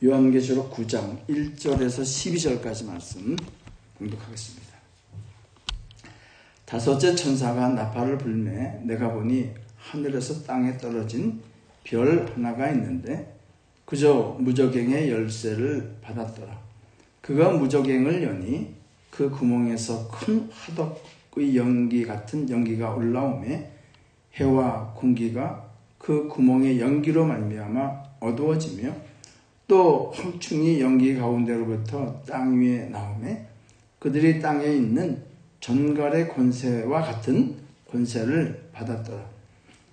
요한계시록 9장 1절에서 12절까지 말씀 공독하겠습니다. 다섯째 천사가 나팔을 불매 내가 보니 하늘에서 땅에 떨어진 별 하나가 있는데 그저 무저갱의 열쇠를 받았더라. 그가 무저갱을 여니 그 구멍에서 큰 화덕의 연기 같은 연기가 올라오매 해와 공기가 그 구멍의 연기로 말미암아 어두워지며 또 황충이 연기 가운데로부터 땅 위에 나오매 그들이 땅에 있는 전갈의 권세와 같은 권세를 받았더라.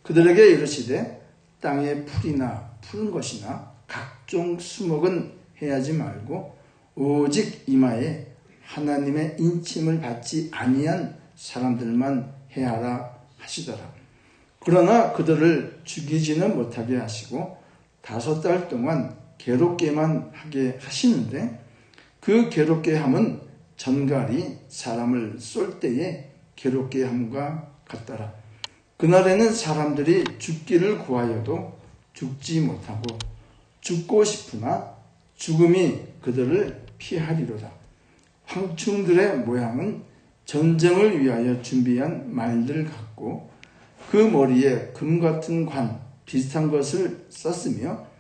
그들에게 이르시되 땅에 풀이나 푸른 것이나 각종 수목은 해하지 말고 오직 이마에 하나님의 인침을 받지 아니한 사람들만 해하라 하시더라. 그러나 그들을 죽이지는 못하게 하시고 5달 동안 괴롭게만 하게 하시는데 그 괴롭게 함은 전갈이 사람을 쏠 때에 괴롭게 함과 같더라. 그날에는 사람들이 죽기를 구하여도 죽지 못하고 죽고 싶으나 죽음이 그들을 피하리로다. 황충들의 모양은 전쟁을 위하여 준비한 말들 같고 그 머리에 금 같은 관 비슷한 것을 썼으며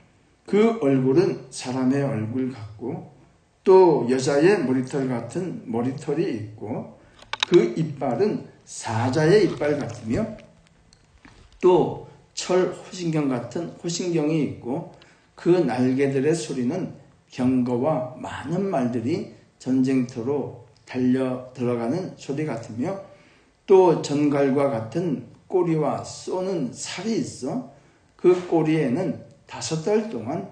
그 얼굴은 사람의 얼굴 같고 또 여자의 머리털 같은 머리털이 있고 그 이빨은 사자의 이빨 같으며 또 철 호신경 같은 호신경이 있고 그 날개들의 소리는 경거와 많은 말들이 전쟁터로 달려 들어가는 소리 같으며 또 전갈과 같은 꼬리와 쏘는 살이 있어 그 꼬리에는 5달 동안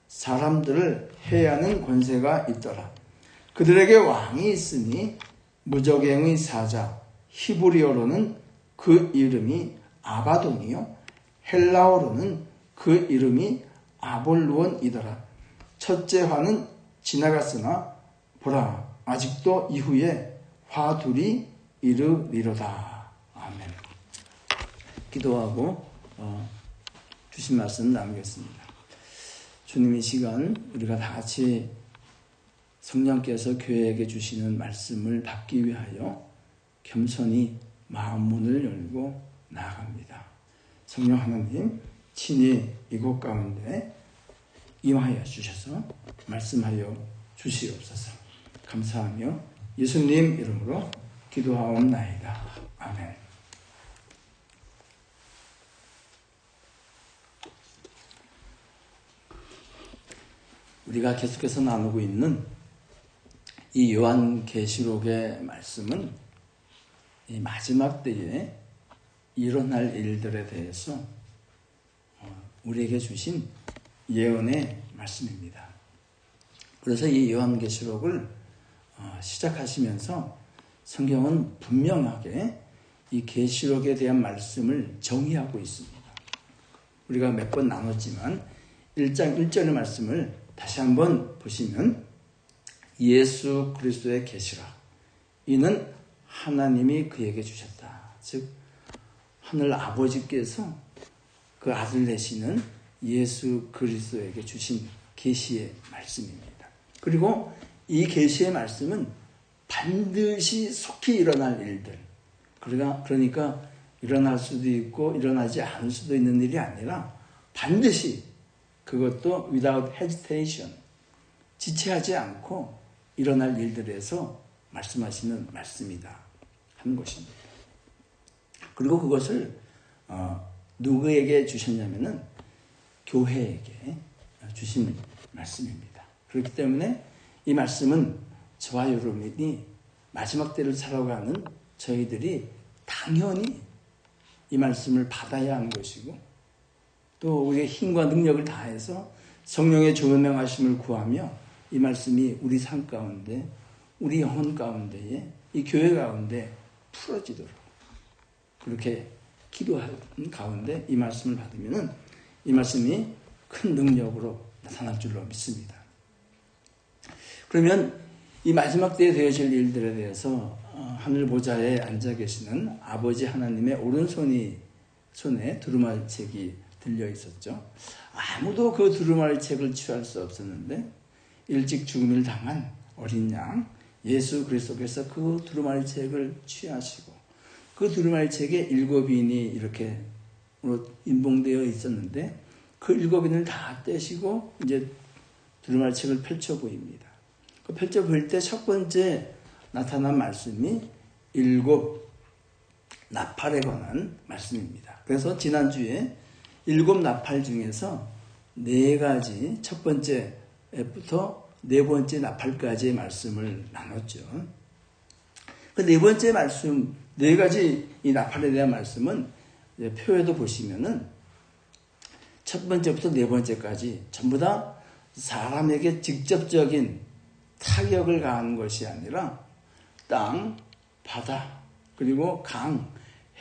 사람들을 해하는 권세가 있더라. 그들에게 왕이 있으니 무저갱의 사자 히브리어로는 그 이름이 아바돈이요 헬라어로는 그 이름이 아볼루온이더라. 첫째 화는 지나갔으나 보라 아직도 이후에 화 둘이 이르리로다. 아멘. 기도하고 주신 말씀 나누겠습니다. 주님 이 시간 우리가 다 같이 성령께서 교회에게 주시는 말씀을 받기 위하여 겸손히 마음 문을 열고 나아갑니다. 성령 하나님 친히 이곳 가운데 임하여 주셔서 말씀하여 주시옵소서. 감사하며 예수님 이름으로 기도하옵나이다. 아멘. 우리가 계속해서 나누고 있는 이 요한계시록의 말씀은 이 마지막 때에 일어날 일들에 대해서 우리에게 주신 예언의 말씀입니다. 그래서 이 요한계시록을 시작하시면서 성경은 분명하게 이 계시록에 대한 말씀을 정의하고 있습니다. 우리가 몇 번 나눴지만 1장 1절의 말씀을 다시 한번 보시면 예수 그리스도의 계시라 이는 하나님이 그에게 주셨다. 즉 하늘 아버지께서 그 아들 되시는 예수 그리스도에게 주신 계시의 말씀입니다. 그리고 이 계시의 말씀은 반드시 속히 일어날 일들, 그러니까 일어날 수도 있고 일어나지 않을 수도 있는 일이 아니라 반드시 그것도 without hesitation, 지체하지 않고 일어날 일들에서 말씀하시는 말씀이다 하는 것입니다. 그리고 그것을 누구에게 주셨냐면은 교회에게 주신 말씀입니다. 그렇기 때문에 이 말씀은 저와 여러분이 마지막 때를 살아가는 저희들이 당연히 이 말씀을 받아야 하는 것이고 또 우리의 힘과 능력을 다해서 성령의 조명하심을 구하며 이 말씀이 우리 삶 가운데 우리 영혼 가운데에 이 교회 가운데 풀어지도록 그렇게 기도하는 가운데 이 말씀을 받으면 이 말씀이 큰 능력으로 나타날 줄로 믿습니다. 그러면 이 마지막 때에 되어질 일들에 대해서 하늘 보좌에 앉아 계시는 아버지 하나님의 오른손에 두루마리 책이 들려 있었죠. 아무도 그 두루마리 책을 취할 수 없었는데 일찍 죽음을 당한 어린 양 예수 그리스도께서 그 두루마리 책을 취하시고 그 두루마리 책에 7인이 이렇게 인봉되어 있었는데 그 7인을 다 떼시고 이제 두루마리 책을 펼쳐 보입니다. 그 펼쳐 보일 때 첫 번째 나타난 말씀이 7 나팔에 관한 말씀입니다. 그래서 지난주에 7 나팔 중에서 4가지 첫 번째부터 4번째 나팔까지의 말씀을 나눴죠. 그 4번째 말씀, 4가지 이 나팔에 대한 말씀은 표에도 보시면은 첫 번째부터 4번째까지 전부 다 사람에게 직접적인 타격을 가하는 것이 아니라 땅, 바다, 그리고 강,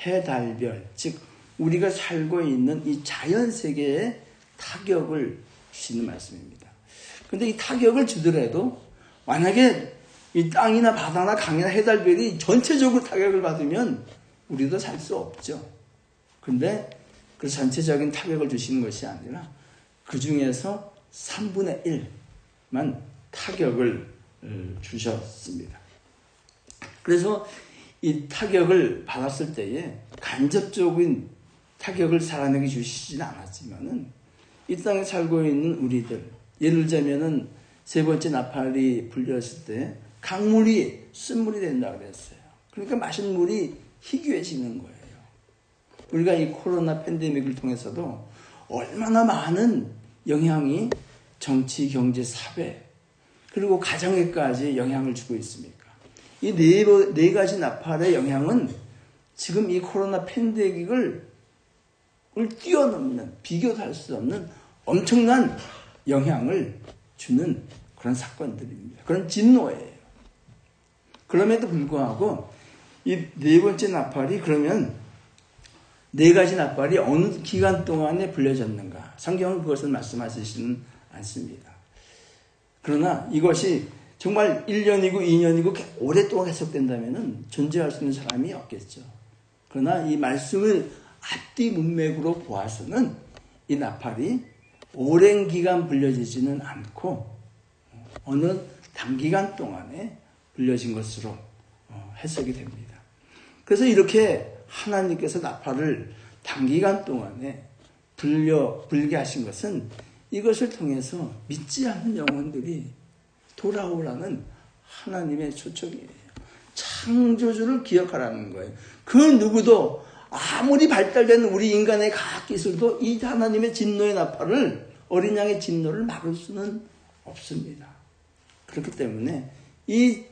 해, 달, 별, 즉 우리가 살고 있는 이 자연 세계에 타격을 주시는 말씀입니다. 근데 이 타격을 주더라도 만약에 이 땅이나 바다나 강이나 해, 달, 별이 전체적으로 타격을 받으면 우리도 살 수 없죠. 근데 그 전체적인 타격을 주시는 것이 아니라 그 중에서 3분의 1만 타격을 주셨습니다. 그래서 이 타격을 받았을 때에 간접적인 타격을 사람에게 주시지는 않았지만은 이 땅에 살고 있는 우리들, 예를 들자면은 3번째 나팔이 불렸을 때 강물이 쓴물이 된다고 그랬어요. 그러니까 마신 물이 희귀해지는 거예요. 우리가 이 코로나 팬데믹을 통해서도 얼마나 많은 영향이 정치, 경제, 사회 그리고 가정에까지 영향을 주고 있습니까? 이 네 가지 나팔의 영향은 지금 이 코로나 팬데믹을 뛰어넘는, 비교도 할 수 없는 엄청난 영향을 주는 그런 사건들입니다. 그런 진노예요. 그럼에도 불구하고 이 4번째 나팔이 그러면 4가지 나팔이 어느 기간 동안에 불려졌는가? 성경은 그것을 말씀하시지는 않습니다. 그러나 이것이 정말 1년이고 2년이고 오랫동안 계속된다면 존재할 수 있는 사람이 없겠죠. 그러나 이 말씀을 앞뒤 문맥으로 보아서는 이 나팔이 오랜 기간 불려지지는 않고 어느 단기간 동안에 불려진 것으로 해석이 됩니다. 그래서 이렇게 하나님께서 나팔을 단기간 동안에 불게 하신 것은 이것을 통해서 믿지 않는 영혼들이 돌아오라는 하나님의 초청이에요. 창조주를 기억하라는 거예요. 그 누구도 아무리 발달된 우리 인간의 과학 기술도 이 하나님의 진노의 나팔을, 어린 양의 진노를 막을 수는 없습니다. 그렇기 때문에 이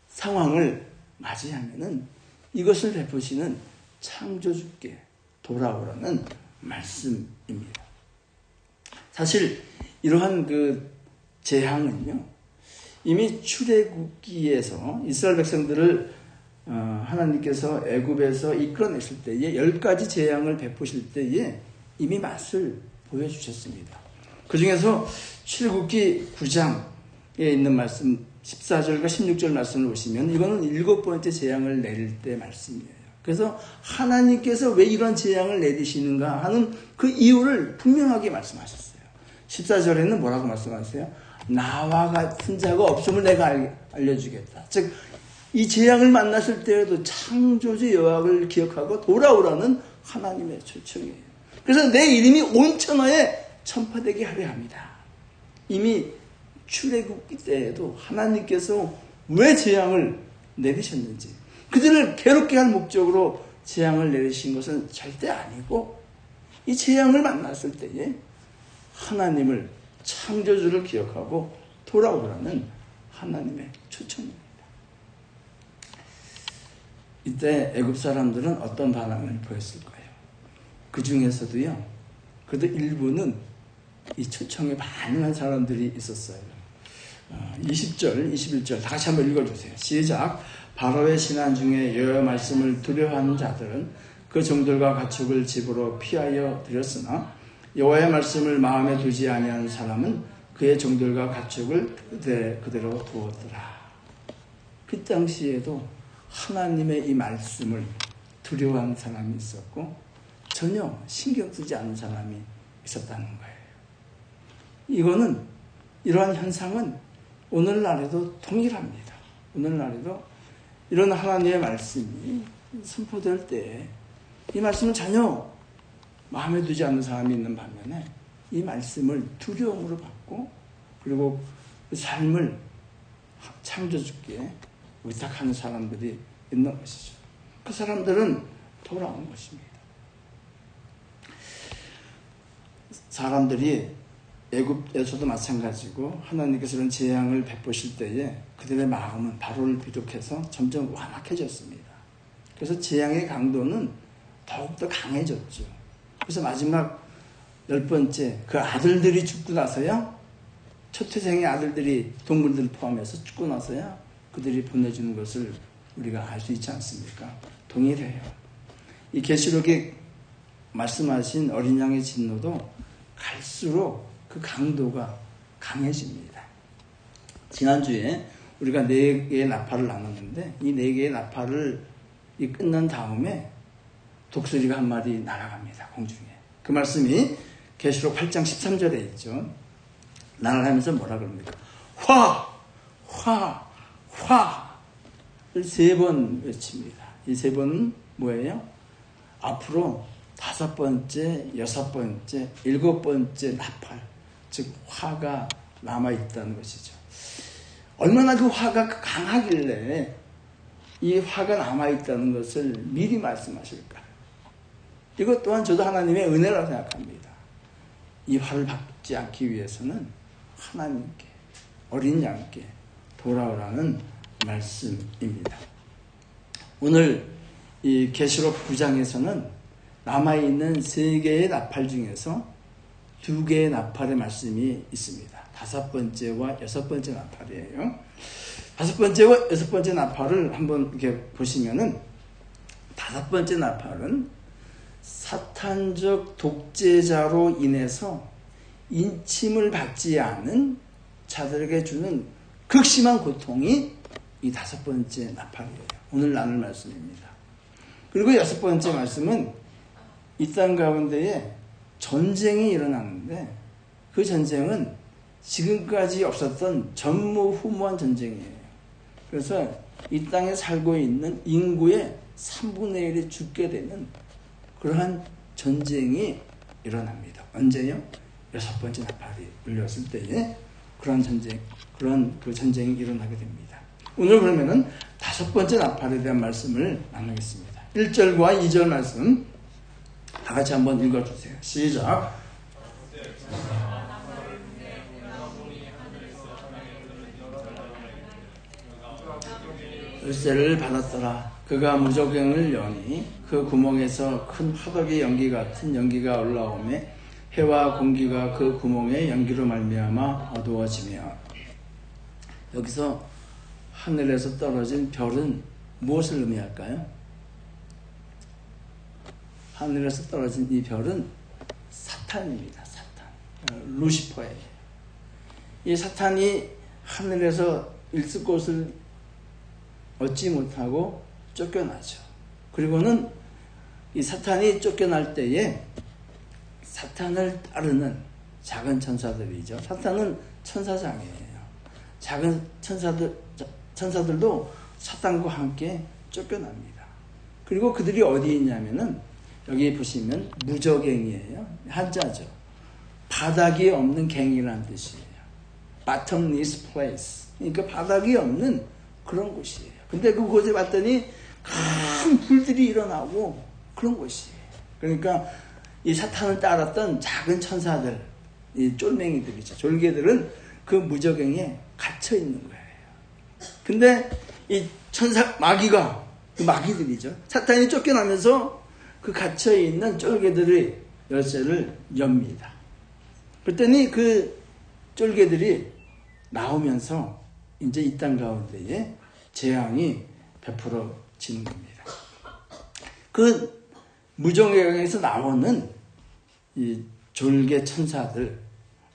상황을 맞이하면은 이것을 베푸시는 창조주께 돌아오라는 말씀입니다. 사실 이러한 그 재앙은요, 이미 출애굽기에서 이스라엘 백성들을 하나님께서 애굽에서 이끌어내실 때에 10가지 재앙을 베푸실 때에 이미 맛을 보여주셨습니다. 그 중에서 출애굽기 9장에 있는 말씀 14절과 16절 말씀을 보시면 이거는 7번째 재앙을 내릴 때 말씀이에요. 그래서 하나님께서 왜 이런 재앙을 내리시는가 하는 그 이유를 분명하게 말씀하셨어요. 14절에는 뭐라고 말씀하세요? 나와 같은 자가 없음을 내가 알려주겠다. 즉 이 재앙을 만났을 때에도 창조주 여호와를 기억하고 돌아오라는 하나님의 초청이에요. 그래서 내 이름이 온 천하에 전파되게 하려 합니다. 이미 출애굽기 때에도 하나님께서 왜 재앙을 내리셨는지, 그들을 괴롭게 할 목적으로 재앙을 내리신 것은 절대 아니고 이 재앙을 만났을 때에 하나님을, 창조주를 기억하고 돌아오라는 하나님의 초청입니다. 이때 애굽 사람들은 어떤 반응을 보였을까요? 그 중에서도요, 그래도 일부는 이 초청에 반응한 사람들이 있었어요. 20절, 21절 다 같이 한번 읽어주세요. 시작. 바로의 신하 중에 여호와의 말씀을 두려워하는 자들은 그 종들과 가축을 집으로 피하여 들였으나 여호와의 말씀을 마음에 두지 아니하는 사람은 그의 종들과 가축을 그대로 두었더라. 그 당시에도 하나님의 이 말씀을 두려워하는 사람이 있었고 전혀 신경 쓰지 않는 사람이 있었다는 거예요. 이러한 현상은 오늘날에도 동일합니다. 오늘날에도 이런 하나님의 말씀이 선포될 때 이 말씀을 전혀 마음에 두지 않는 사람이 있는 반면에 이 말씀을 두려움으로 받고 그리고 그 삶을 창조주께 의탁하는 사람들이 있는 것이죠. 그 사람들은 돌아온 것입니다. 사람들이 애굽에서도 마찬가지고 하나님께서 이런 재앙을 베푸실 때에 그들의 마음은 바로를 비롯해서 점점 완악해졌습니다. 그래서 재앙의 강도는 더욱더 강해졌죠. 그래서 마지막 10번째 그 아들들이 죽고 나서야 첫 태생의 아들들이 동물들 포함해서 죽고 나서야 그들이 보내주는 것을 우리가 알 수 있지 않습니까? 동일해요. 이 계시록에 말씀하신 어린 양의 진노도 갈수록 그 강도가 강해집니다. 지난주에 우리가 4개의 나팔을 나눴는데 이 4개의 나팔을 끝난 다음에 독수리가 한 마리 날아갑니다. 공중에. 그 말씀이 계시록 8장 13절에 있죠. 날아가면서 뭐라 그럽니까? 화! 화! 화를 3번 외칩니다. 이 3번은 뭐예요? 앞으로 5번째, 6번째, 7번째 나팔, 즉 화가 남아있다는 것이죠. 얼마나 그 화가 강하길래 이 화가 남아있다는 것을 미리 말씀하실까? 이것 또한 저도 하나님의 은혜라고 생각합니다. 이 화를 받지 않기 위해서는 하나님께, 어린 양께 돌아오라는 말씀입니다. 오늘 이 계시록 9장에서는 남아있는 3개의 나팔 중에서 2개의 나팔의 말씀이 있습니다. 5번째와 6번째 나팔이에요. 5번째와 6번째 나팔을 한번 이렇게 보시면은 5번째 나팔은 사탄적 독재자로 인해서 인침을 받지 않은 자들에게 주는 극심한 고통이 이 5번째 나팔이에요. 오늘 나눌 말씀입니다. 그리고 6번째 말씀은 이 땅 가운데에 전쟁이 일어나는데 그 전쟁은 지금까지 없었던 전무후무한 전쟁이에요. 그래서 이 땅에 살고 있는 인구의 3분의 1이 죽게 되는 그러한 전쟁이 일어납니다. 언제요? 6번째 나팔이 울렸을 때에 그런 그 전쟁이 일어나게 됩니다. 오늘 그러면은 5번째 나팔에 대한 말씀을 나누겠습니다. 1절과 2절 말씀 다 같이 한번 읽어주세요. 시작. 열쇠를 받았더라. 그가 무저갱을 여니 그 구멍에서 큰 화덕의 연기 같은 연기가 올라오매 해와 공기가 그 구멍의 연기로 말미암아 어두워지며. 여기서 하늘에서 떨어진 별은 무엇을 의미할까요? 하늘에서 떨어진 이 별은 사탄입니다. 사탄. 루시퍼예요. 이 사탄이 하늘에서 있을 곳을 얻지 못하고 쫓겨나죠. 그리고는 이 사탄이 쫓겨날 때에 사탄을 따르는 작은 천사들이죠. 사탄은 천사장이에요. 작은 천사들도 사탄과 함께 쫓겨납니다. 그리고 그들이 어디 있냐면은 여기 보시면 무저갱이에요. 한자죠. 바닥이 없는 갱이라는 뜻이에요. bottomless place. 그러니까 바닥이 없는 그런 곳이에요. 근데 그곳에 봤더니 큰 불들이 일어나고 그런 곳이에요. 그러니까 이 사탄을 따랐던 작은 천사들, 이 쫄맹이들이죠. 졸개들은 그 무저갱에 갇혀 있는 거예요. 근데 이 마귀가, 그 마귀들이죠. 사탄이 쫓겨나면서 그 갇혀 있는 쫄개들의 열쇠를 엽니다. 그랬더니 그 쫄개들이 나오면서 이제 이 땅 가운데에 재앙이 베풀어지는 겁니다. 그 무저갱에서 나오는 이 졸개 천사들의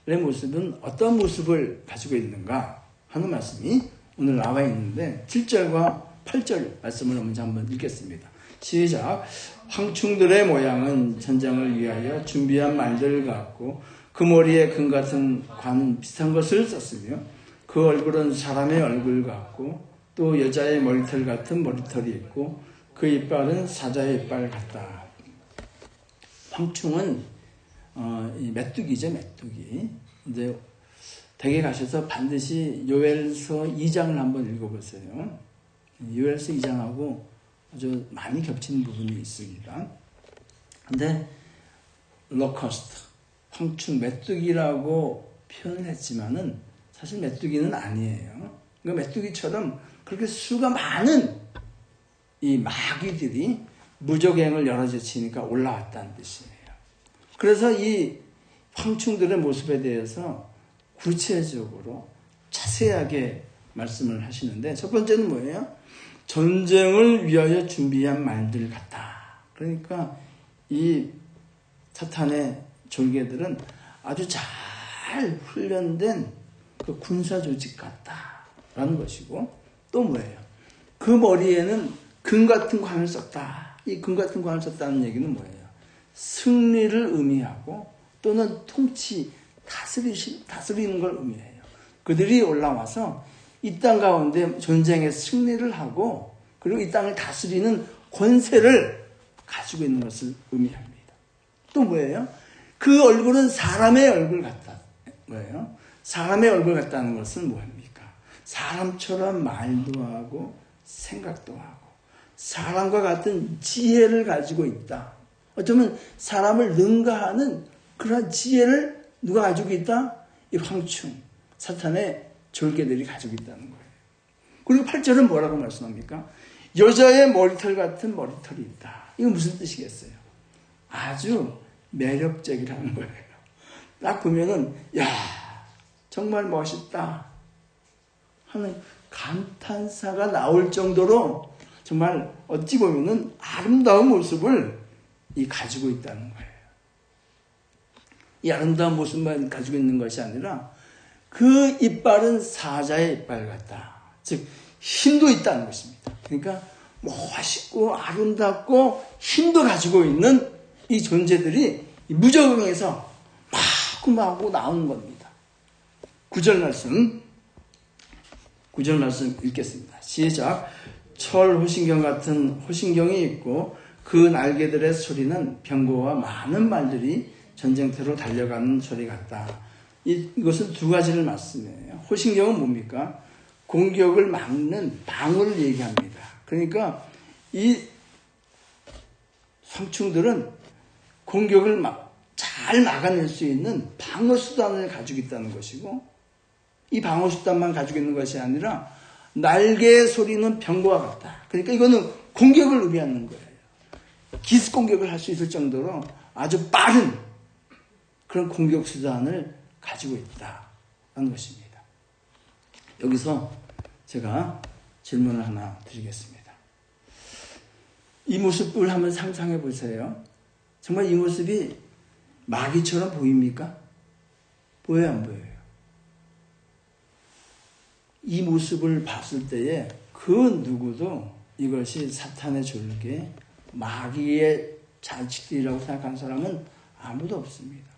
모습은 어떤 모습을 가지고 있는가 하는 말씀이 오늘 나와 있는데 7절과 8절 말씀을 먼저 한번 읽겠습니다. 시작. 황충들의 모양은 전쟁을 위하여 준비한 말들 같고 그 머리에 금 같은 관 비슷한 것을 썼으며 그 얼굴은 사람의 얼굴 같고 또 여자의 머리털 같은 머리털이 있고 그 이빨은 사자의 이빨 같다. 황충은 이 메뚜기죠, 메뚜기. 이제 댁에 가셔서 반드시 요엘서 2장을 한번 읽어보세요. 요엘서 2장하고 아주 많이 겹치는 부분이 있습니다. 근데 로커스트, 황충, 메뚜기라고 표현을 했지만은 사실 메뚜기는 아니에요. 그러니까 메뚜기처럼 그렇게 수가 많은 이 마귀들이 무적행을 여러 제치니까 올라왔다는 뜻이에요. 그래서 이 황충들의 모습에 대해서 구체적으로 자세하게 말씀을 하시는데 첫 번째는 뭐예요? 전쟁을 위하여 준비한 말들 같다. 그러니까 이 사탄의 졸개들은 아주 잘 훈련된 그 군사 조직 같다라는 것이고 또 뭐예요? 그 머리에는 금 같은 관을 썼다. 이 금 같은 관을 썼다는 얘기는 뭐예요? 승리를 의미하고 또는 통치, 다스리는 걸 의미해요. 그들이 올라와서 이 땅 가운데 전쟁에 승리를 하고 그리고 이 땅을 다스리는 권세를 가지고 있는 것을 의미합니다. 또 뭐예요? 그 얼굴은 사람의 얼굴 같다. 뭐예요? 사람의 얼굴 같다는 것은 뭐입니까? 사람처럼 말도 하고 생각도 하고 사람과 같은 지혜를 가지고 있다. 어쩌면 사람을 능가하는 그런 지혜를 누가 가지고 있다? 이 황충, 사탄의 졸개들이 가지고 있다는 거예요. 그리고 8절은 뭐라고 말씀합니까? 여자의 머리털 같은 머리털이 있다. 이거 무슨 뜻이겠어요? 아주 매력적이라는 거예요. 딱 보면은 야 정말 멋있다 하는 감탄사가 나올 정도로 정말 어찌 보면은 아름다운 모습을 가지고 있다는 거예요. 이 아름다운 모습만 가지고 있는 것이 아니라 그 이빨은 사자의 이빨 같다. 즉 힘도 있다는 것입니다. 그러니까 멋있고 아름답고 힘도 가지고 있는 이 존재들이 무적응에서 마구 나오는 겁니다. 9절 말씀 읽겠습니다. 시작. 철 호신경 같은 호신경이 있고 그 날개들의 소리는 병거와 많은 말들이 전쟁터로 달려가는 소리 같다. 이것은 두 가지를 말씀해요. 호신경은 뭡니까? 공격을 막는 방어를 얘기합니다. 그러니까 이 황충들은 공격을 잘 막아낼 수 있는 방어 수단을 가지고 있다는 것이고 이 방어 수단만 가지고 있는 것이 아니라 날개의 소리는 병거와 같다. 그러니까 이거는 공격을 의미하는 거예요. 기습 공격을 할 수 있을 정도로 아주 빠른 그런 공격 수단을 가지고 있다는 것입니다. 여기서 제가 질문을 하나 드리겠습니다. 이 모습을 한번 상상해 보세요. 정말 이 모습이 마귀처럼 보입니까? 보여요, 안 보여요? 이 모습을 봤을 때에 그 누구도 이것이 사탄의 졸개, 마귀의 잔치들이라고 생각하는 사람은 아무도 없습니다.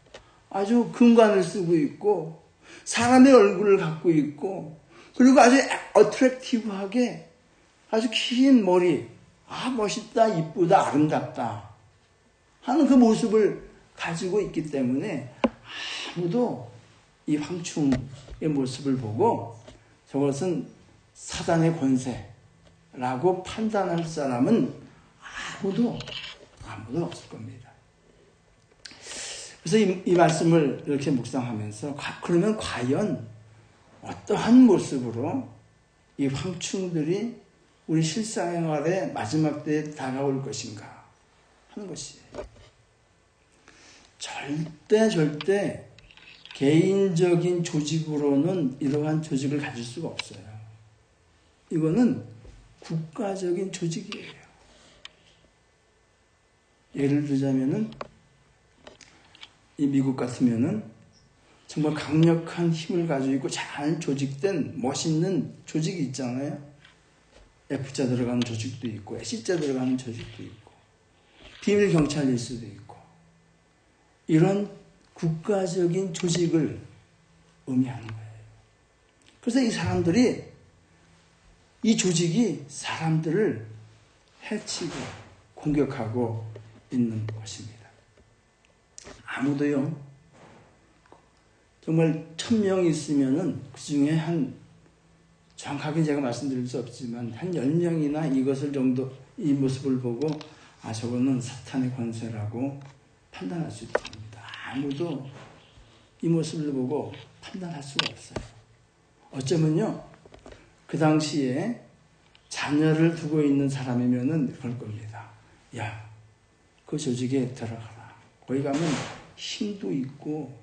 아주 금관을 쓰고 있고 사람의 얼굴을 갖고 있고 그리고 아주 어트랙티브하게 아주 긴 머리, 멋있다, 이쁘다, 아름답다 하는 그 모습을 가지고 있기 때문에 아무도 이 황충의 모습을 보고 저것은 사단의 권세라고 판단할 사람은 아무도 없을 겁니다. 그래서 이 말씀을 이렇게 묵상하면서 그러면 과연 어떠한 모습으로 이 황충들이 우리 실생활의 마지막 때에 다가올 것인가 하는 것이에요. 절대 개인적인 조직으로는 이러한 조직을 가질 수가 없어요. 이거는 국가적인 조직이에요. 예를 들자면은 이 미국 같으면은 정말 강력한 힘을 가지고 있고 잘 조직된 멋있는 조직이 있잖아요. F자 들어가는 조직도 있고 C자 들어가는 조직도 있고 비밀 경찰일 수도 있고 이런 국가적인 조직을 의미하는 거예요. 그래서 이 사람들이, 이 조직이 사람들을 해치고 공격하고 있는 것입니다. 아무도요, 정말 1000명이 있으면은 그 중에 정확하게 제가 말씀드릴 수 없지만 한 10명이나 이것을 정도, 이 모습을 보고 저거는 사탄의 권세라고 판단할 수 있습니다. 아무도 이 모습을 보고 판단할 수가 없어요. 어쩌면요, 그 당시에 자녀를 두고 있는 사람이면은 그럴 겁니다. 야, 그 조직에 들어가라. 거기 가면 힘도 있고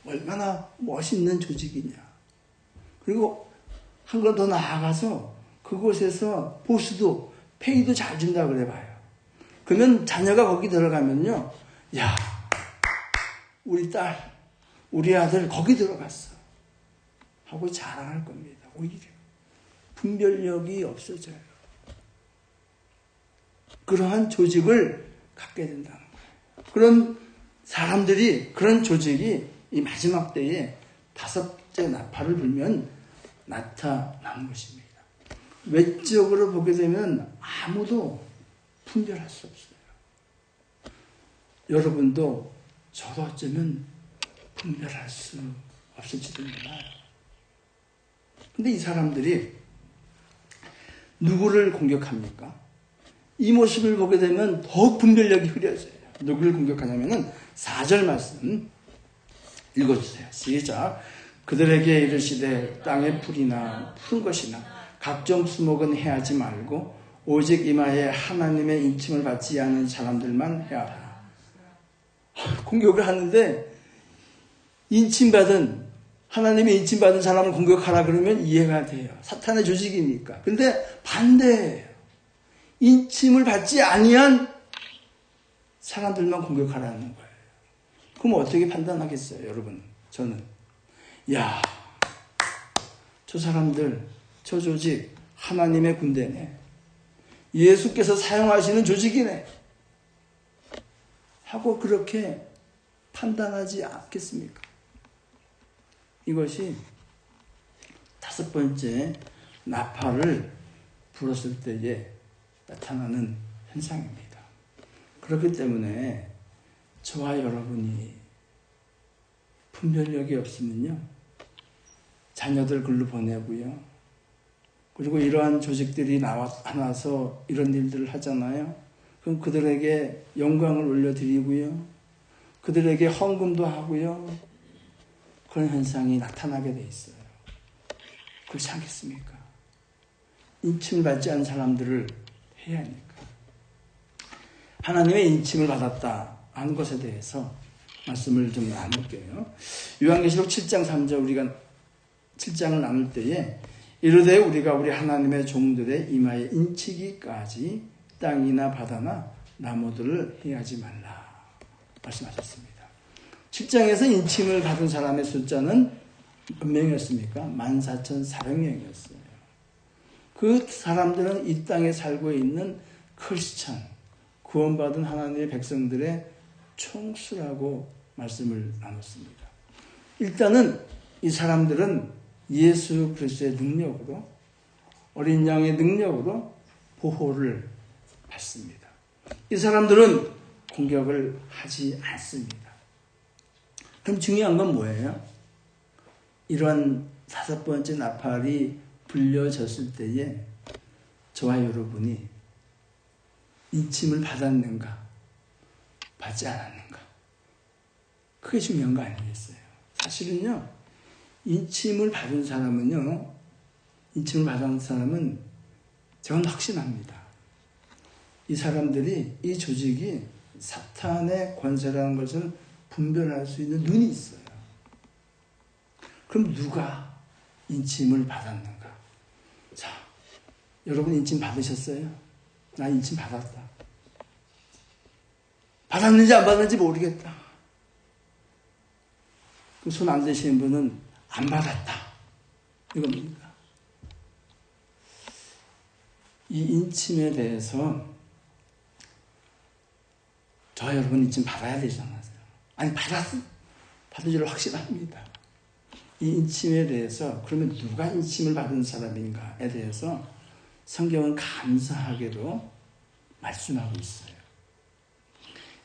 얼마나 멋있는 조직이냐. 그리고 한 걸 더 나아가서 그곳에서 보수도, 페이도 잘 준다 그래 봐요. 그러면 자녀가 거기 들어가면요, 야, 우리 딸, 우리 아들 거기 들어갔어 하고 자랑할 겁니다. 오히려 분별력이 없어져요. 그러한 조직을 갖게 된다는 거예요. 그런 사람들이, 그런 조직이 이 마지막 때에 5째 나팔을 불면 나타난 것입니다. 외적으로 보게 되면 아무도 분별할 수 없어요. 여러분도 저도 어쩌면 분별할 수 없을지도 몰라요. 근데 이 사람들이 누구를 공격합니까? 이 모습을 보게 되면 더욱 분별력이 흐려져요. 누구를 공격하냐면은 4절 말씀 읽어주세요. 시작. 그들에게 이르시되 땅의 풀이나 푸른 것이나 각종 수목은 해하지 말고 오직 이마에 하나님의 인침을 받지 않은 사람들만 해하라. 공격을 하는데 인침받은, 하나님의 인침받은 사람을 공격하라 그러면 이해가 돼요. 사탄의 조직이니까. 근데 반대예요. 인침을 받지 아니한 사람들만 공격하라는 거예요. 그럼 어떻게 판단하겠어요, 여러분? 저는 야, 저 사람들, 저 조직 하나님의 군대네, 예수께서 사용하시는 조직이네 하고 그렇게 판단하지 않겠습니까? 이것이 5번째 나팔을 불었을 때에 나타나는 현상입니다. 그렇기 때문에 저와 여러분이 분별력이 없으면요, 자녀들 글로 보내고요, 그리고 이러한 조직들이 나와서 이런 일들을 하잖아요. 그럼 그들에게 영광을 올려드리고요, 그들에게 헌금도 하고요, 그런 현상이 나타나게 돼 있어요. 그렇지 않겠습니까? 인침을 받지 않은 사람들을 해야 하니까. 하나님의 인침을 받았다 하는 것에 대해서 말씀을 좀 나눌게요. 요한계시록 7장 3절, 우리가 7장을 나눌 때에 이르되 우리가 우리 하나님의 종들의 이마에 인치기까지 땅이나 바다나 나무들을 해하지 말라 말씀하셨습니다. 7장에서 인침을 받은 사람의 숫자는 몇 명이었습니까? 14,400명이었어요. 그 사람들은 이 땅에 살고 있는 크리스찬, 구원받은 하나님의 백성들의 총수라고 말씀을 나눴습니다. 일단은 이 사람들은 예수 그리스도의 능력으로, 어린 양의 능력으로 보호를 받습니다. 이 사람들은 공격을 하지 않습니다. 그럼 중요한 건 뭐예요? 이러한 5번째 나팔이 불려졌을 때에 저와 여러분이 인침을 받았는가, 받지 않았는가, 그게 중요한 거 아니겠어요? 사실은요, 인침을 받은 사람은 저는 확신합니다. 이 사람들이, 이 조직이 사탄의 권세라는 것을 분별할 수 있는 눈이 있어요. 그럼 누가 인침을 받았는가? 자, 여러분 인침 받으셨어요? 나 인침 받았다. 받았는지 안 받았는지 모르겠다. 손 안 대시는 분은 안 받았다, 이겁니다. 이 인침에 대해서 저와 여러분 인침 받아야 되잖아요. 아니, 받은 줄 확신합니다. 이 인침에 대해서 그러면 누가 인침을 받은 사람인가에 대해서 성경은 감사하게도 말씀하고 있어요.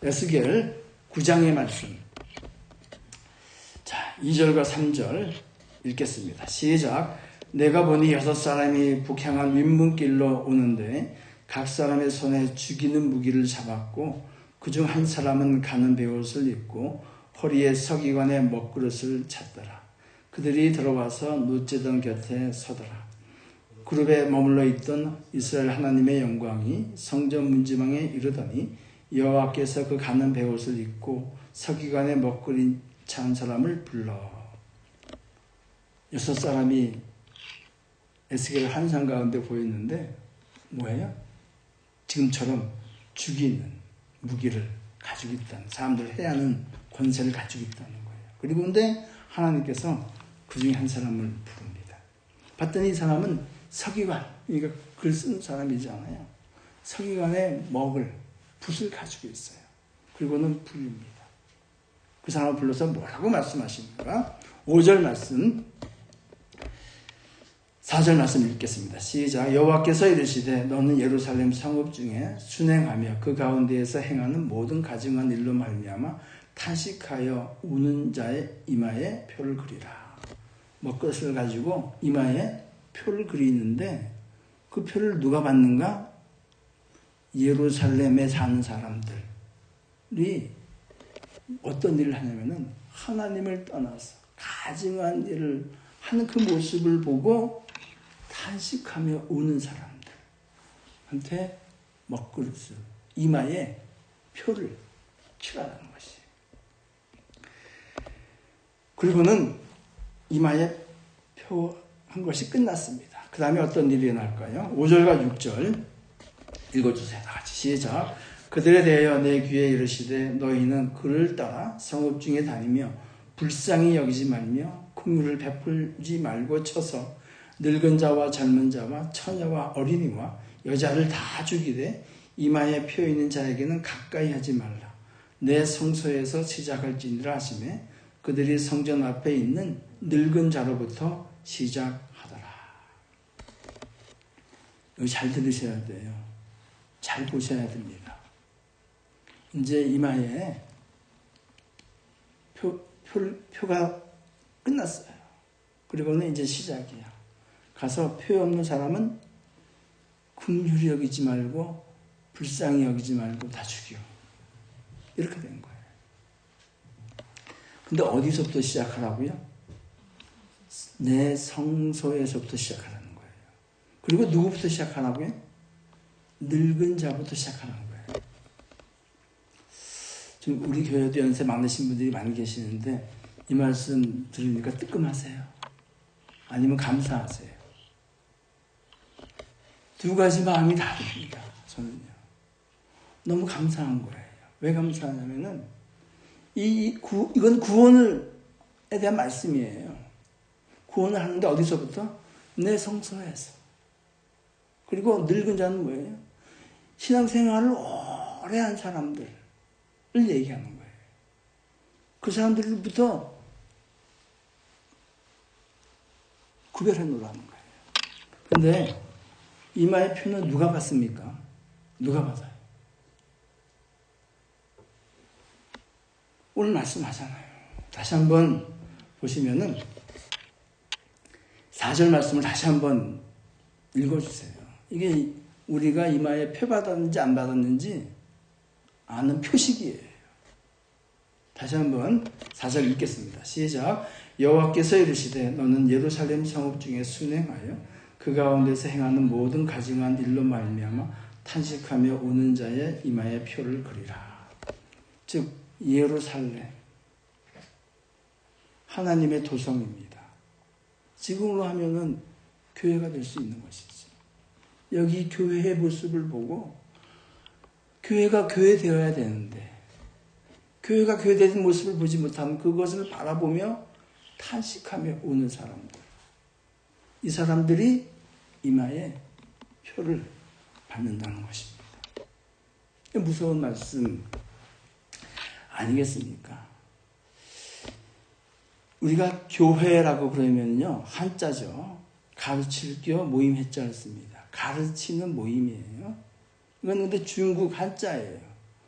에스겔 9장의 말씀. 자, 2절과 3절 읽겠습니다. 시작. 내가 보니 6사람이 북향한 윗문길로 오는데 각 사람의 손에 죽이는 무기를 잡았고 그중 한 사람은 가는 베옷을 입고 허리에 서기관의 먹그릇을 찼더라. 그들이 들어와서 놋제단 곁에 서더라. 그룹에 머물러 있던 이스라엘 하나님의 영광이 성전 문지방에 이르더니 여호와께서 그 가는 베옷을 입고 서기관의 먹그릇 찬 사람을 불러 6사람이 에스겔 환상 가운데 보였는데 뭐예요? 지금처럼 죽이는 무기를 가지고 있다는, 사람들을 해하는 권세를 가지고 있다는 거예요. 그리고 근데 하나님께서 그 중에 한 사람을 부릅니다. 봤더니 이 사람은 서기관, 그러니까 글 쓰는 사람이잖아요. 서기관의 먹을, 붓을 가지고 있어요. 그리고는 부릅니다. 그 사람을 불러서 뭐라고 말씀하십니까? 5절 말씀, 4절 말씀 읽겠습니다. 시작. 여호와께서 이르시되 너는 예루살렘 성읍 중에 순행하며 그 가운데에서 행하는 모든 가증한 일로 말미암아 탄식하여 우는 자의 이마에 표를 그리라. 먹것을 가지고 이마에 표를 그리는데 그 표를 누가 받는가? 예루살렘에 사는 사람들이 어떤 일을 하냐면은 하나님을 떠나서 가증한 일을 하는 그 모습을 보고 탄식하며 우는 사람들한테 먹그릇을, 이마에 표를 칠하라는 것이에요. 그리고는 이마에 표 한 것이 끝났습니다. 그 다음에 어떤 일이 일어날까요? 5절과 6절 읽어주세요. 다 같이 시작. 그들에 대하여 내 귀에 이르시되 너희는 그를 따라 성읍 중에 다니며 불쌍히 여기지 말며 긍휼을 베풀지 말고 쳐서 늙은 자와 젊은 자와 처녀와 어린이와 여자를 다 죽이되 이마에 표 있는 자에게는 가까이 하지 말라. 내 성소에서 시작할지니라 하시매 그들이 성전 앞에 있는 늙은 자로부터 시작하더라. 여기 잘 들으셔야 돼요. 잘 보셔야 됩니다. 이제 이마에 표가 끝났어요. 그리고는 이제 시작이야. 가서 표 없는 사람은 긍휼히 여기지 말고 불쌍히 여기지 말고 다 죽여. 이렇게 된 거예요. 근데 어디서부터 시작하라고요? 내 성소에서부터 시작하라는 거예요. 그리고 누구부터 시작하라고요? 늙은 자부터 시작하라는 거예요. 지금 우리 교회도 연세 많으신 분들이 많이 계시는데 이 말씀 들으니까 뜨끔하세요? 아니면 감사하세요? 두 가지 마음이 다릅니다. 저는요. 너무 감사한 거예요. 왜 감사하냐면은 이건 구원에 대한 말씀이에요. 구원을 하는데 어디서부터? 내 성소에서. 그리고 늙은 자는 뭐예요? 신앙생활을 오래 한 사람들을 얘기하는 거예요. 그 사람들부터 구별해 놓으라는 거예요. 근데 이마의 표는 누가 받습니까? 누가 받아요? 오늘 말씀하잖아요. 다시 한번 보시면은 4절 말씀을 다시 한번 읽어주세요. 이게 우리가 이마에 표 받았는지 안 받았는지 아는 표식이에요. 다시 한번 4절 읽겠습니다. 시작. 여호와께서 이르시되 너는 예루살렘 성읍 중에 순행하여 그 가운데서 행하는 모든 가증한 일로 말미암아 탄식하며 우는 자의 이마에 표를 그리라. 즉 예루살렘 하나님의 도성입니다. 지금으로 하면은 교회가 될 수 있는 것이죠. 여기 교회의 모습을 보고 교회가 교회 되어야 되는데 교회가 교회 되는 모습을 보지 못하면 그것을 바라보며 탄식하며 우는 사람들. 이 사람들이 이마에 표를 받는다는 것입니다. 무서운 말씀 아니겠습니까? 우리가 교회라고 그러면요, 한자죠. 가르칠 교 모임 해자를 씁니다. 가르치는 모임이에요. 이건 근데 중국 한자예요.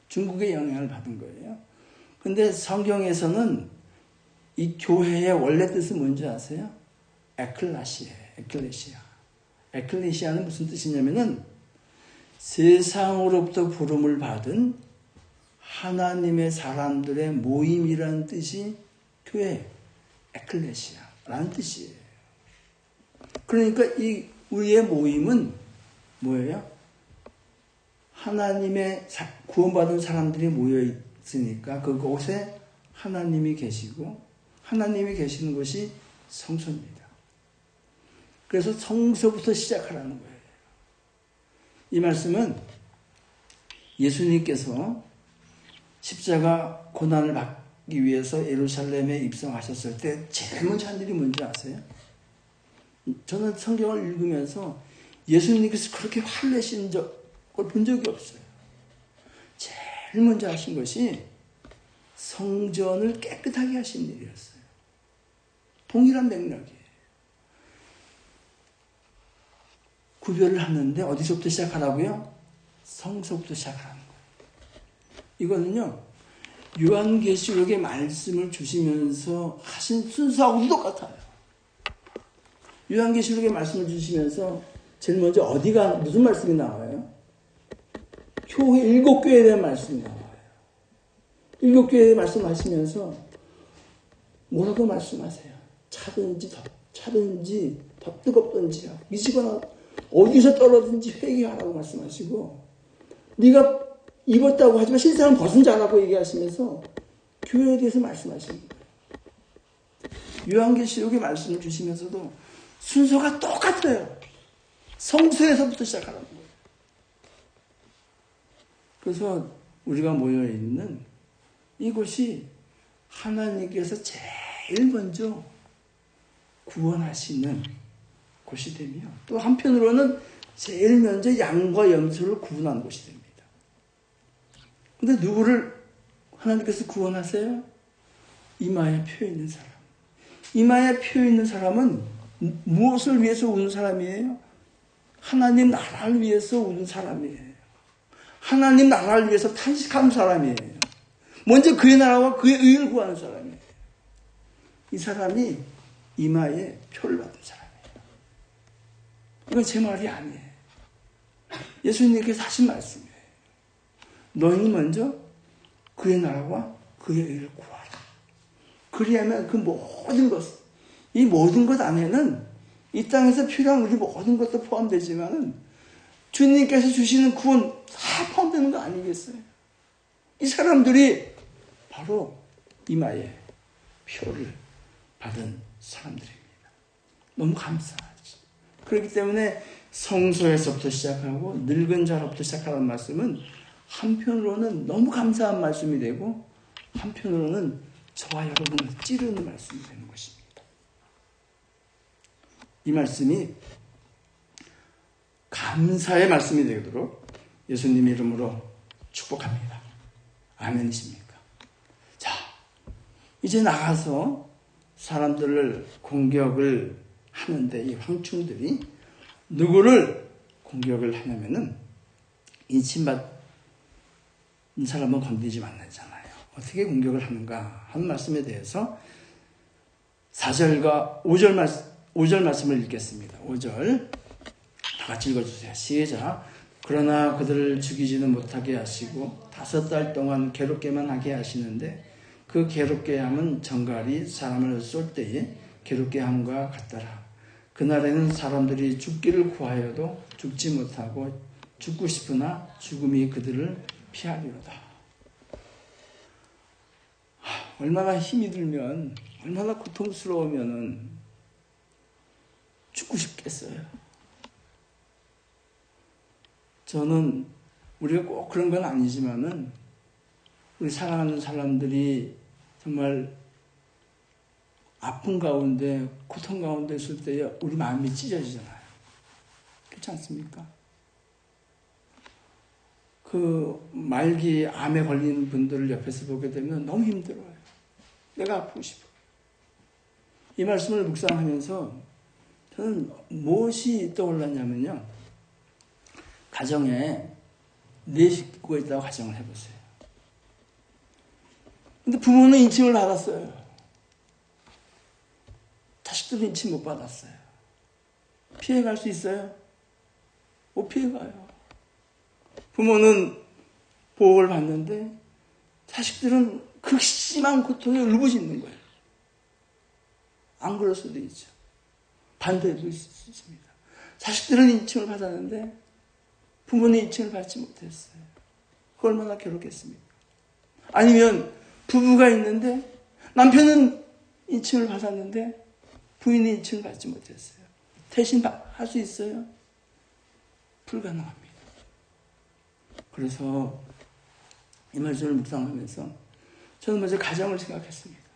중국의 영향을 받은 거예요. 근데 성경에서는 이 교회의 원래 뜻은 뭔지 아세요? 에클라시아예요. 에클레시아. 에클레시아는 무슨 뜻이냐면은 세상으로부터 부름을 받은 하나님의 사람들의 모임이라는 뜻이 교회, 에클레시아라는 뜻이에요. 그러니까 이 우리의 모임은 뭐예요? 하나님의 구원받은 사람들이 모여 있으니까 그곳에 하나님이 계시고 하나님이 계시는 곳이 성소입니다. 그래서 성소부터 시작하라는 거예요. 이 말씀은 예수님께서 십자가 고난을 받기 위해서 예루살렘에 입성하셨을 때 제일 먼저 한 일이 뭔지 아세요? 저는 성경을 읽으면서 예수님께서 그렇게 화를 내신 적을 본 적이 없어요. 제일 먼저 하신 것이 성전을 깨끗하게 하신 일이었어요. 동일한 맥락이에요. 구별을 하는데 어디서부터 시작하라고요? 성소부터 시작하라는 거예요. 이거는요, 요한계시록의 말씀을 주시면서 하신 순서하고 똑같아요. 요한계시록의 말씀을 주시면서 제일 먼저 어디가 무슨 말씀이 나와요? 교회 7교회에 대한 말씀이 나와요. 7교회의 말씀하시면서 뭐라고 말씀하세요? 차든지 더 뜨겁든지 미치거나 어디서 떨어든지 회개하라고 말씀하시고, 네가 입었다고 하지만 실상은 벗은 자라고 얘기하시면서 교회에 대해서 말씀하시는 거예요. 요한계시록의 말씀을 주시면서도 순서가 똑같아요. 성소에서부터 시작하라는 거예요. 그래서 우리가 모여있는 이곳이 하나님께서 제일 먼저 구원하시는 곳이 되며, 또 한편으로는 제일 먼저 양과 염소를 구분하는 곳이 됩니다. 근데 누구를 하나님께서 구원하세요? 이마에 표 있는 사람. 이마에 표 있는 사람은 무엇을 위해서 우는 사람이에요? 하나님 나라를 위해서 우는 사람이에요. 하나님 나라를 위해서 탄식하는 사람이에요. 먼저 그의 나라와 그의 의를 구하는 사람이에요. 이 사람이 이마에 표를 받은 사람이에요. 이건 제 말이 아니에요. 예수님께서 하신 말씀이에요. 너희는 먼저 그의 나라와 그의 의를 구하라. 그리하면 그 모든 것, 이 모든 것 안에는 이 땅에서 필요한 우리 모든 것도 포함되지만은 주님께서 주시는 구원 다 포함되는 거 아니겠어요? 이 사람들이 바로 이마에 표를 받은 사람들입니다. 너무 감사하죠. 그렇기 때문에 성소에서부터 시작하고 늙은 자로부터 시작하는 말씀은 한편으로는 너무 감사한 말씀이 되고 한편으로는 저와 여러분을 찌르는 말씀이 되는 것입니다. 이 말씀이 감사의 말씀이 되도록 예수님 이름으로 축복합니다. 아멘이십니까? 자, 이제 나가서 사람들을 공격을 하는데 이 황충들이 누구를 공격을 하냐면은 인침받은 사람은 건드리지 말라잖아요. 어떻게 공격을 하는가 하는 말씀에 대해서 4절과 5절 말씀을 읽겠습니다. 5절 다 같이 읽어주세요. 시작. 그러나 그들을 죽이지는 못하게 하시고 5달 동안 괴롭게만 하게 하시는데 그 괴롭게 함은 정갈이 사람을 쏠 때에 괴롭게 함과 같더라. 그날에는 사람들이 죽기를 구하여도 죽지 못하고 죽고 싶으나 죽음이 그들을 피하리로다. 얼마나 힘이 들면, 얼마나 고통스러우면은 죽고 싶겠어요. 저는 우리가 꼭 그런 건 아니지만은 우리 사랑하는 사람들이 정말 아픈 가운데, 고통 가운데 있을 때에 우리 마음이 찢어지잖아요. 그렇지 않습니까? 그 말기 암에 걸린 분들을 옆에서 보게 되면 너무 힘들어요. 내가 아프고 싶어. 이 말씀을 묵상하면서 저는 무엇이 떠올랐냐면요. 가정에 4식구가 있다고 가정을 해보세요. 근데 부모는 인침을 받았어요. 자식들은 인침 못 받았어요. 피해갈 수 있어요? 못 피해가요. 부모는 보호를 받는데 자식들은 극심한 고통에 울부짖는 거예요. 안 그럴 수도 있죠. 반대도 있을 수 있습니다. 자식들은 인침을 받았는데 부모는 인침을 받지 못했어요. 그 얼마나 괴롭겠습니까? 아니면 부부가 있는데 남편은 인침을 받았는데 부인이 인침을 받지 못했어요. 대신 할 수 있어요? 불가능합니다. 그래서 이 말씀을 묵상하면서 저는 먼저 가정을 생각했습니다.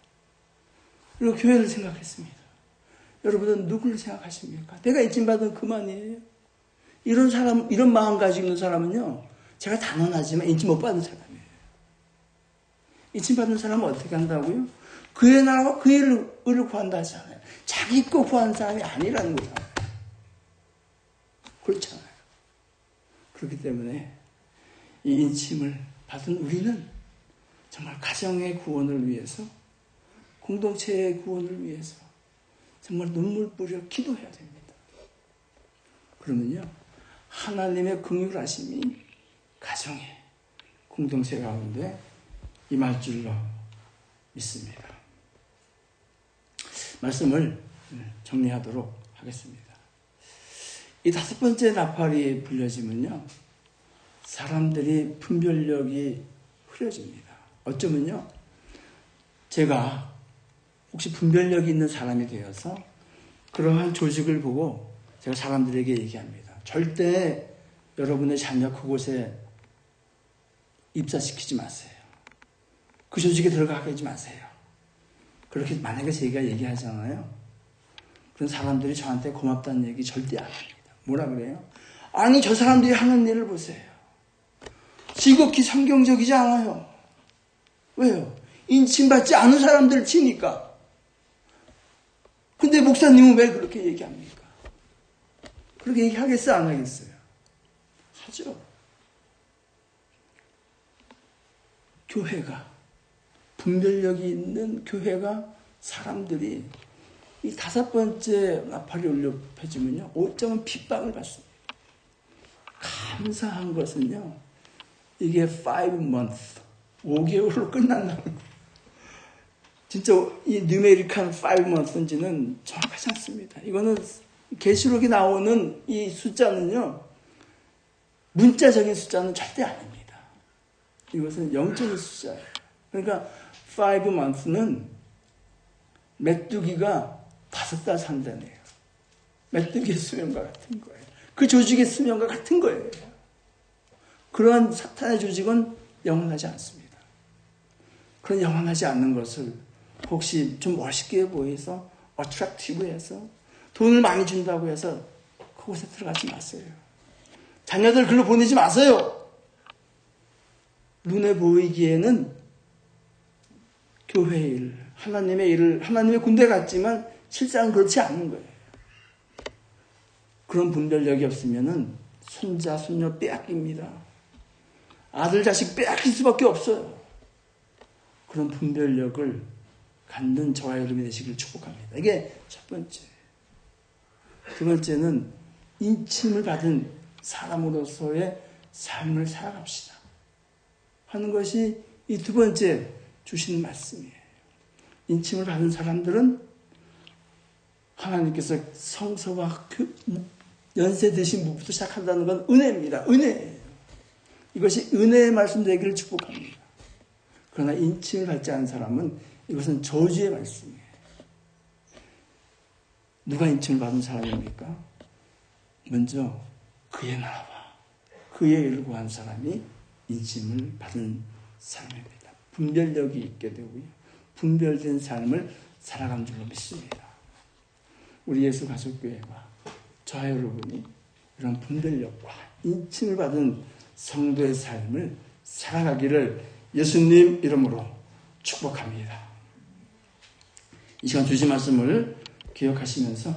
그리고 교회를 생각했습니다. 여러분은 누구를 생각하십니까? 내가 인침받은 그만이에요. 이런 사람, 이런 마음 가지고 있는 사람은요, 제가 단언하지만 인침 못 받은 사람이에요. 인침 받은 사람은 어떻게 한다고요? 그의 나라와 그의 의를 구한다 하잖아요. 자기 거 구하는 사람이 아니라는 거잖아요. 그렇잖아요. 그렇기 때문에 이 인침을 받은 우리는 정말 가정의 구원을 위해서, 공동체의 구원을 위해서 정말 눈물 뿌려 기도해야 됩니다. 그러면요, 하나님의 긍휼하심이 가정에, 공동체 가운데 임할 줄로 믿습니다. 말씀을 정리하도록 하겠습니다. 이 5번째 나팔이 불려지면요, 사람들이 분별력이 흐려집니다. 어쩌면요, 제가 혹시 분별력이 있는 사람이 되어서 그러한 조직을 보고 제가 사람들에게 얘기합니다. 절대 여러분의 자녀 그곳에 입사시키지 마세요. 그 조직에 들어가게 하지 마세요. 그렇게 만약에 제가 얘기하잖아요. 그런 사람들이 저한테 고맙다는 얘기 절대 안 합니다. 뭐라 그래요? 아니, 저 사람들이 하는 일을 보세요. 지극히 성경적이지 않아요. 왜요? 인침받지 않은 사람들을 치니까. 근데 목사님은 왜 그렇게 얘기합니까? 그렇게 얘기하겠어요? 안 하겠어요? 하죠. 교회가, 분별력이 있는 교회가, 사람들이 이 5번째 나팔이 울려 펴지면요, 어쩌면 핍박을 받습니다. 감사한 것은요, 이게 5 months, 5개월로 끝난다는 거예요. 진짜 이 뉴메리칸 5 months인지는 정확하지 않습니다. 이거는 계시록에 나오는 이 숫자는요, 문자적인 숫자는 절대 아닙니다. 이것은 영적인 숫자예요. 그러니까 5 months는 메뚜기가 5달 산다네요. 메뚜기의 수명과 같은 거예요. 그 조직의 수명과 같은 거예요. 그러한 사탄의 조직은 영원하지 않습니다. 그런 영원하지 않는 것을 혹시 좀 멋있게 보여서 어트랙티브해서 돈을 많이 준다고 해서 그곳에 들어가지 마세요. 자녀들 글로 보내지 마세요. 눈에 보이기에는 교회의 일, 하나님의 일을, 하나님의 군대 같지만 실상은 그렇지 않은 거예요. 그런 분별력이 없으면은 손자, 손녀 빼앗깁니다. 아들, 자식 빼앗길 수밖에 없어요. 그런 분별력을 갖는 저와 여러분이 되시길 축복합니다. 이게 첫 번째. 두 번째는 인침을 받은 사람으로서의 삶을 살아갑시다 하는 것이 이 두 번째 주신 말씀이에요. 인침을 받은 사람들은 하나님께서 성서와 연세 드신 분부터 시작한다는 건 은혜입니다. 은혜예요. 이것이 은혜의 말씀 되기를 축복합니다. 그러나 인침을 받지 않은 사람은 이것은 저주의 말씀이에요. 누가 인침을 받은 사람입니까? 먼저 그의 나라와 그의 일을 구한 사람이 인침을 받은 사람입니다. 분별력이 있게 되고요, 분별된 삶을 살아간 줄로 믿습니다. 우리 예수 가족교회가 저와 여러분이 이런 분별력과 인침을 받은 성도의 삶을 살아가기를 예수님 이름으로 축복합니다. 이 시간 주신 말씀을 기억하시면서